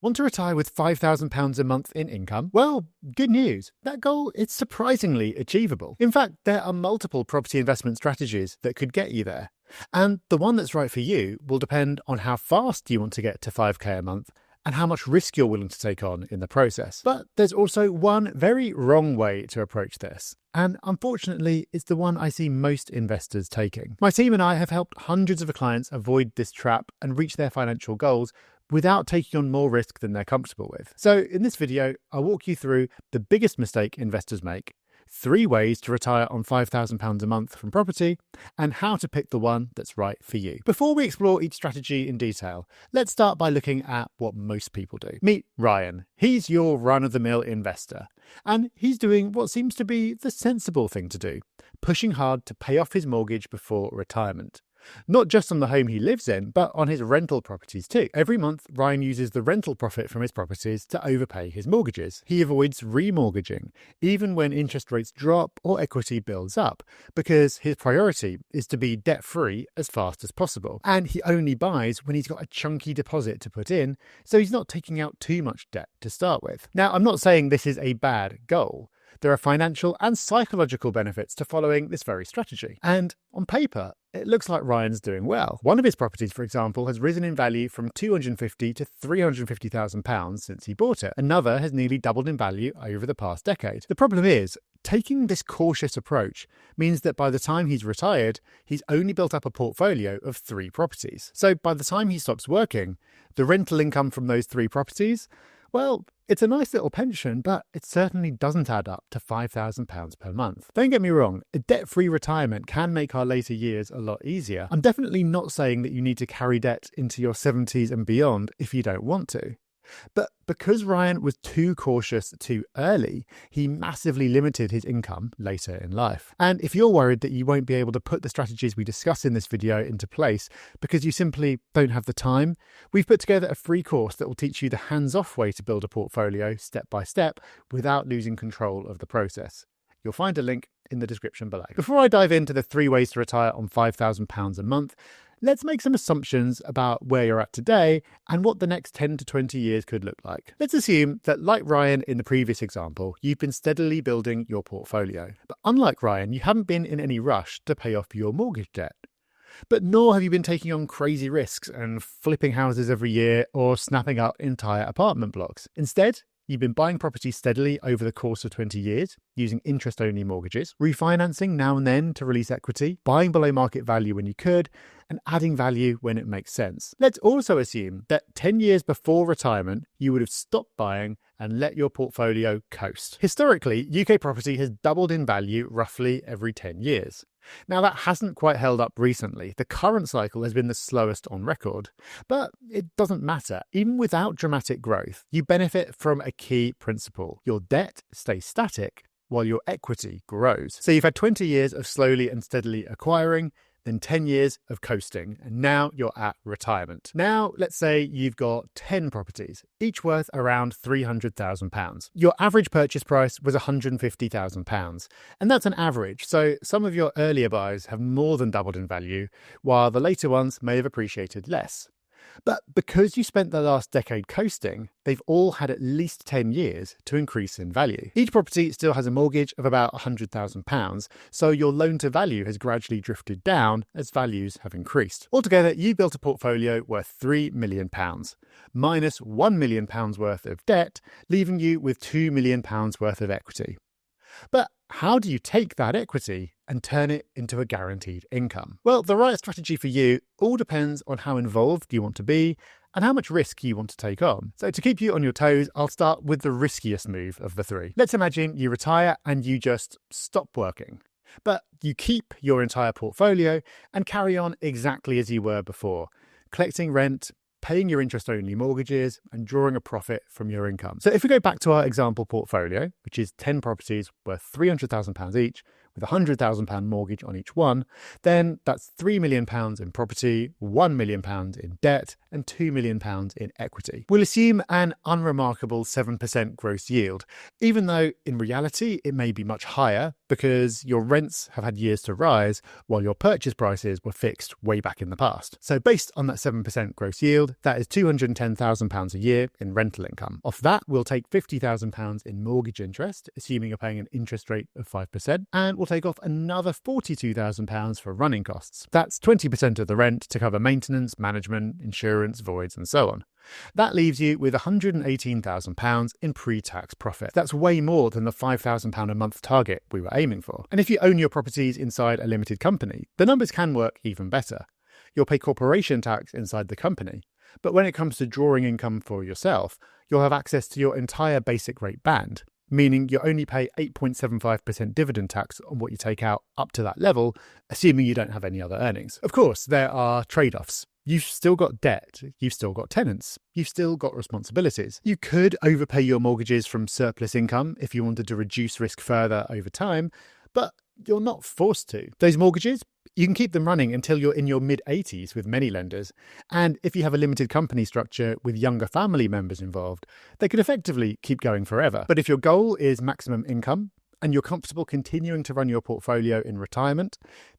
Want to retire with £5,000 a month in income? Well, good news. That goal is surprisingly achievable. In fact, there are multiple property investment strategies that could get you there. And the one that's right for you will depend on how fast you want to get to 5k a month and how much risk you're willing to take on in the process. But there's also one very wrong way to approach this. And unfortunately, it's the one I see most investors taking. My team and I have helped hundreds of clients avoid this trap and reach their financial goals without taking on more risk than they're comfortable with. So in this video, I'll walk you through the biggest mistake investors make, 3 ways to retire on £5,000 a month from property, and how to pick the one that's right for you. Before we explore each strategy in detail, let's start by looking at what most people do. Meet Ryan. He's your run-of-the-mill investor, and he's doing what seems to be the sensible thing to do, pushing hard to pay off his mortgage before retirement. Not just on the home he lives in, but on his rental properties too. Every month, Ryan uses the rental profit from his properties to overpay his mortgages. He avoids remortgaging, even when interest rates drop or equity builds up, because his priority is to be debt-free as fast as possible. And he only buys when he's got a chunky deposit to put in, so he's not taking out too much debt to start with. Now, I'm not saying this is a bad goal. There are financial and psychological benefits to following this very strategy. And on paper, it looks like Ryan's doing well. One of his properties, for example, has risen in value from £250,000 to £350,000 since he bought it. Another has nearly doubled in value over the past decade. The problem is, taking this cautious approach means that by the time he's retired, he's only built up a portfolio of 3 properties. So by the time he stops working, the rental income from those 3 properties, well, it's a nice little pension, but it certainly doesn't add up to £5,000 per month. Don't get me wrong, a debt-free retirement can make our later years a lot easier. I'm definitely not saying that you need to carry debt into your 70s and beyond if you don't want to. But because Ryan was too cautious too early, he massively limited his income later in life. And if you're worried that you won't be able to put the strategies we discuss in this video into place because you simply don't have the time, we've put together a free course that will teach you the hands-off way to build a portfolio step by step without losing control of the process. You'll find a link in the description below. Before I dive into the 3 ways to retire on £5,000 a month, let's make some assumptions about where you're at today and what the next 10 to 20 years could look like. Let's assume that, like Ryan in the previous example, you've been steadily building your portfolio. But unlike Ryan, you haven't been in any rush to pay off your mortgage debt. But nor have you been taking on crazy risks and flipping houses every year or snapping up entire apartment blocks. Instead, you've been buying properties steadily over the course of 20 years, using interest-only mortgages, refinancing now and then to release equity, buying below market value when you could, and adding value when it makes sense. Let's also assume that 10 years before retirement, you would have stopped buying and let your portfolio coast. Historically, UK property has doubled in value roughly every 10 years. Now, that hasn't quite held up recently. The current cycle has been the slowest on record. But it doesn't matter. Even without dramatic growth, you benefit from a key principle. Your debt stays static while your equity grows. So you've had 20 years of slowly and steadily acquiring, then 10 years of coasting, and now you're at retirement. Now, let's say you've got 10 properties, each worth around £300,000. Your average purchase price was £150,000, and that's an average, so some of your earlier buys have more than doubled in value, while the later ones may have appreciated less. But because you spent the last decade coasting, they've all had at least 10 years to increase in value. Each property still has a mortgage of about £100,000, so your loan to value has gradually drifted down as values have increased. Altogether, you built a portfolio worth £3 million, minus £1 million worth of debt, leaving you with £2 million worth of equity. But how do you take that equity and turn it into a guaranteed income? Well, the right strategy for you all depends on how involved you want to be and how much risk you want to take on. So to keep you on your toes, I'll start with the riskiest move of the 3. Let's imagine you retire and you just stop working. But you keep your entire portfolio and carry on exactly as you were before, collecting rent, paying your interest-only mortgages, and drawing a profit from your income. So if we go back to our example portfolio, which is 10 properties worth £300,000 each, with a £100,000 mortgage on each one, then that's £3 million in property, £1 million in debt, and £2 million in equity. We'll assume an unremarkable 7% gross yield, even though in reality it may be much higher because your rents have had years to rise while your purchase prices were fixed way back in the past. So based on that 7% gross yield, that is £210,000 a year in rental income. Off that, we'll take £50,000 in mortgage interest, assuming you're paying an interest rate of 5%, and we'll take off another £42,000 for running costs. That's 20% of the rent to cover maintenance, management, insurance, voids, and so on. That leaves you with £118,000 in pre-tax profit. That's way more than the £5,000 a month target we were aiming for. And if you own your properties inside a limited company, the numbers can work even better. You'll pay corporation tax inside the company, but when it comes to drawing income for yourself, you'll have access to your entire basic rate band, meaning you only pay 8.75% dividend tax on what you take out up to that level, assuming you don't have any other earnings. Of course, there are trade-offs. You've still got debt, you've still got tenants, you've still got responsibilities. You could overpay your mortgages from surplus income if you wanted to reduce risk further over time, but you're not forced to. Those mortgages, you can keep them running until you're in your mid-80s with many lenders. And if you have a limited company structure with younger family members involved, they could effectively keep going forever. But if your goal is maximum income, and you're comfortable continuing to run your portfolio in retirement,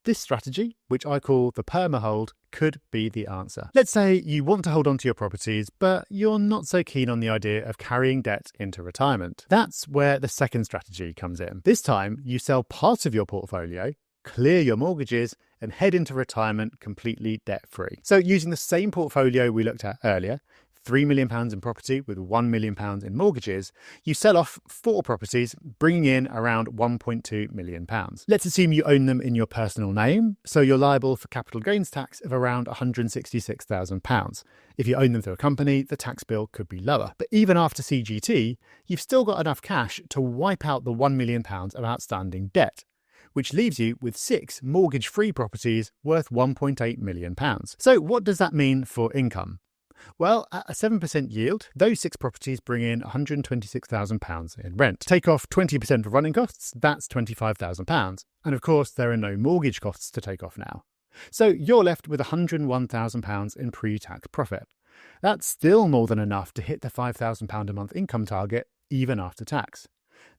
this strategy, which I call the perma-hold, could be the answer. Let's say you want to hold on to your properties, but you're not so keen on the idea of carrying debt into retirement. That's where the second strategy comes in. This time, you sell part of your portfolio, clear your mortgages, and head into retirement completely debt-free. So using the same portfolio we looked at earlier, £3 million in property with £1 million in mortgages, you sell off 4 properties, bringing in around £1.2 million. Let's assume you own them in your personal name, so you're liable for capital gains tax of around £166,000. If you own them through a company, the tax bill could be lower. But even after CGT, you've still got enough cash to wipe out the £1 million of outstanding debt, which leaves you with 6 mortgage-free properties worth £1.8 million. So what does that mean for income? Well, at a 7% yield, those 6 properties bring in £126,000 in rent. Take off 20% of running costs, that's £25,000. And of course, there are no mortgage costs to take off now. So you're left with £101,000 in pre-tax profit. That's still more than enough to hit the £5,000 a month income target, even after tax.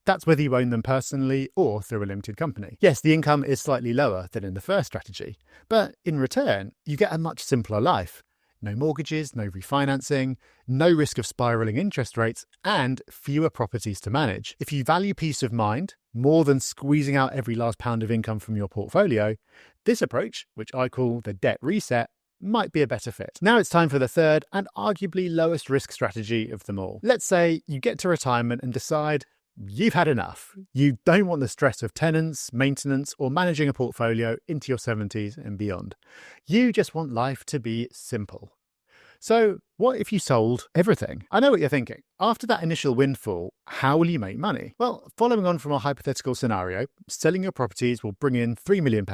That's whether you own them personally or through a limited company. Yes, the income is slightly lower than in the first strategy, but in return, you get a much simpler life. No mortgages, no refinancing, no risk of spiralling interest rates, and fewer properties to manage. If you value peace of mind more than squeezing out every last pound of income from your portfolio, this approach, which I call the debt reset, might be a better fit. Now it's time for the third and arguably lowest risk strategy of them all. Let's say you get to retirement and decide you've had enough. You don't want the stress of tenants, maintenance, or managing a portfolio into your 70s and beyond. You just want life to be simple. So what if you sold everything? I know what you're thinking. After that initial windfall, how will you make money? Well, following on from our hypothetical scenario, selling your properties will bring in £3 million,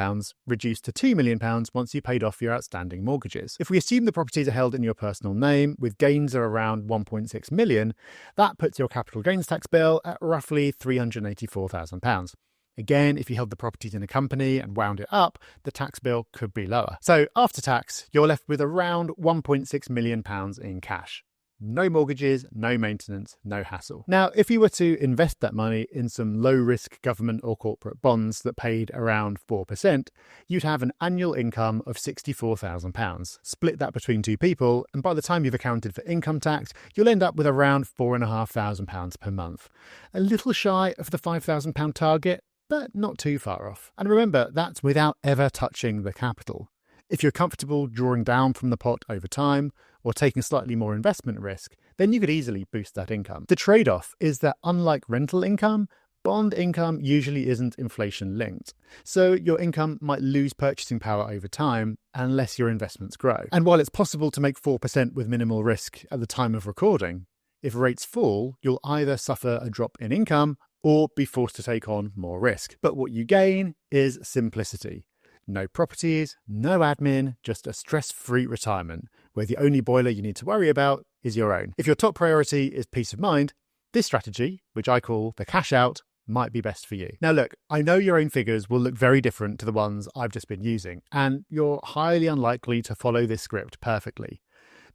reduced to £2 million once you paid off your outstanding mortgages. If we assume the properties are held in your personal name with gains of around £1.6 million, that puts your capital gains tax bill at roughly £384,000. Again, if you held the properties in a company and wound it up, the tax bill could be lower. So after tax, you're left with around £1.6 million in cash. No mortgages, no maintenance, no hassle. Now, if you were to invest that money in some low-risk government or corporate bonds that paid around 4%, you'd have an annual income of £64,000. Split that between 2 people, and by the time you've accounted for income tax, you'll end up with around £4,500 per month. A little shy of the £5,000 target, but not too far off. And remember, that's without ever touching the capital. If you're comfortable drawing down from the pot over time or taking slightly more investment risk, then you could easily boost that income. The trade-off is that unlike rental income, bond income usually isn't inflation linked. So your income might lose purchasing power over time unless your investments grow. And while it's possible to make 4% with minimal risk at the time of recording, if rates fall, you'll either suffer a drop in income or be forced to take on more risk. But what you gain is simplicity. No properties, no admin, just a stress-free retirement, where the only boiler you need to worry about is your own. If your top priority is peace of mind, this strategy, which I call the cash out, might be best for you. Now look, I know your own figures will look very different to the ones I've just been using, and you're highly unlikely to follow this script perfectly.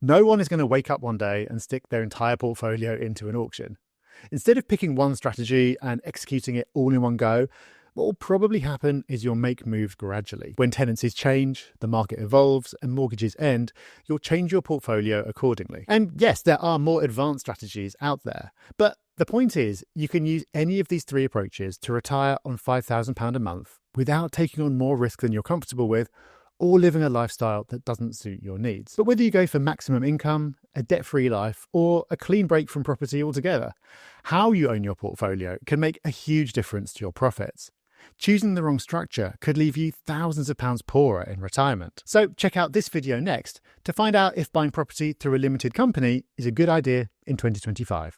No one is going to wake up one day and stick their entire portfolio into an auction. Instead of picking one strategy and executing it all in one go, what will probably happen is you'll make moves gradually. When tenancies change, the market evolves, and mortgages end, you'll change your portfolio accordingly. And yes, there are more advanced strategies out there, but the point is you can use any of these three approaches to retire on £5,000 a month without taking on more risk than you're comfortable with, or living a lifestyle that doesn't suit your needs. But whether you go for maximum income, a debt-free life, or a clean break from property altogether, how you own your portfolio can make a huge difference to your profits. Choosing the wrong structure could leave you thousands of pounds poorer in retirement. So check out this video next to find out if buying property through a limited company is a good idea in 2025.